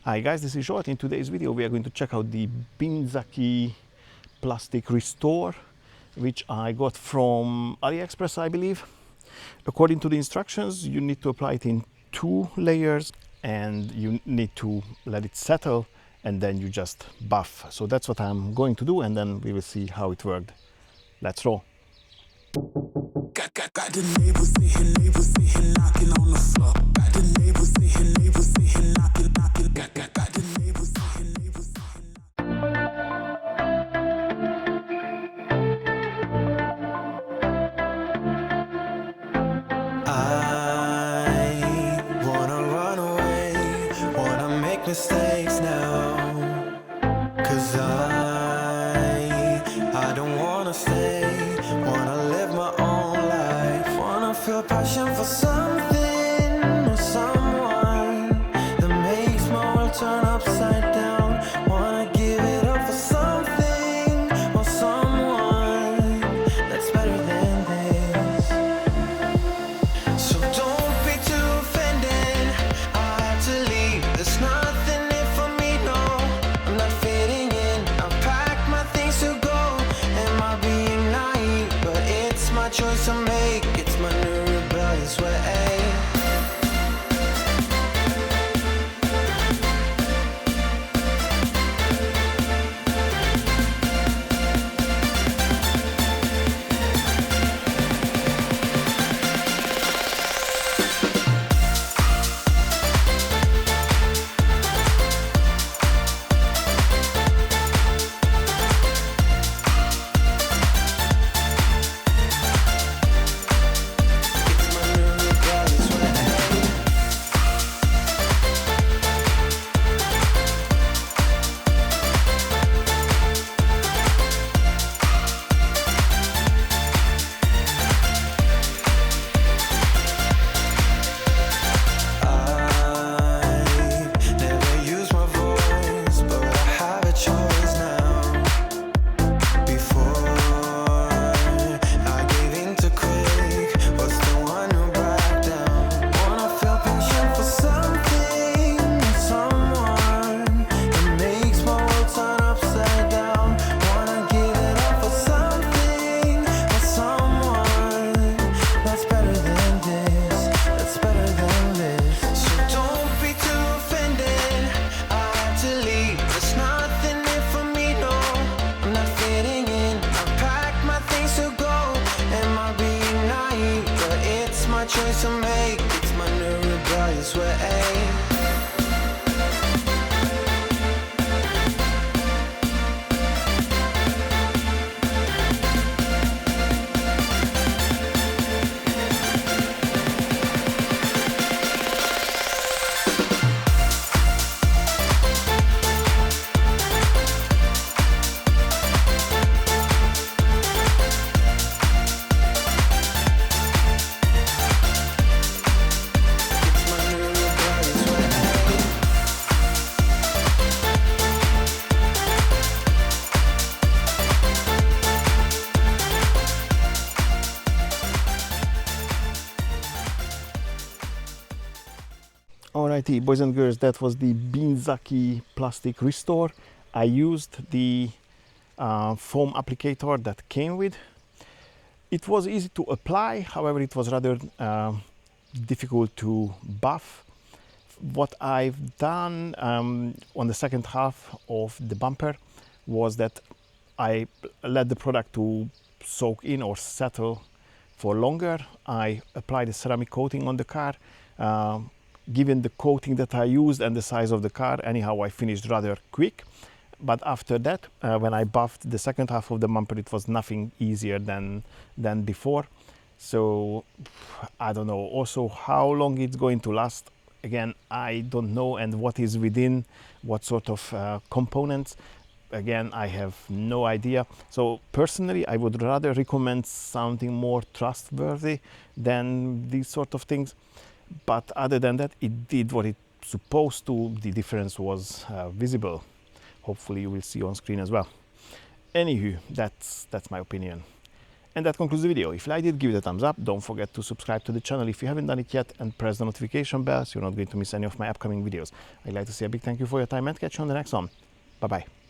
Hi guys, this is Short. In today's video we are going to check out the Binzaki Plastic Restore, which I got from AliExpress, I believe. According to the instructions, you need to apply it in 2 layers and you need to let it settle and then you just buff. So that's what I'm going to do and then we will see how it worked. Let's roll. Got the neighbors sitting knocking on the floor. Got the neighbors sitting knocking. Got the neighbors sitting I wanna run away, wanna make mistakes now. 'Cause I don't wanna stay, wanna live my own life, wanna feel passion for something or someone that makes my world turn upside down. Wanna give it up for something or someone that's better than this. So don't be too offended, I have to leave. There's nothing in for me, no, I'm not fitting in. I've packed my things to go. Am I being naive? But it's my choice to make. It's my new rebellious way. Choice to make, it's my new rebellious way. Alrighty, boys and girls, that was the Binzaki Plastic Restore. I used the foam applicator that came with. It was easy to apply, however it was rather difficult to buff. What I've done on the second half of the bumper was that I let the product to soak in or settle for longer. I applied a ceramic coating on the car. Given the coating that I used and the size of the car, anyhow I finished rather quick. But after that, when I buffed the second half of the bumper, it was nothing easier than before. So I don't know also how long it's going to last. Again, I don't know, and what is within, what sort of components. Again, I have no idea. So personally, I would rather recommend something more trustworthy than these sort of things. But other than that, it did what it's supposed to. The difference was visible. Hopefully you will see on screen as well. Anywho, that's my opinion. And that concludes the video. If you liked it, give it a thumbs up. Don't forget to subscribe to the channel if you haven't done it yet, and press the notification bell so you're not going to miss any of my upcoming videos. I'd like to say a big thank you for your time and catch you on the next one. Bye bye.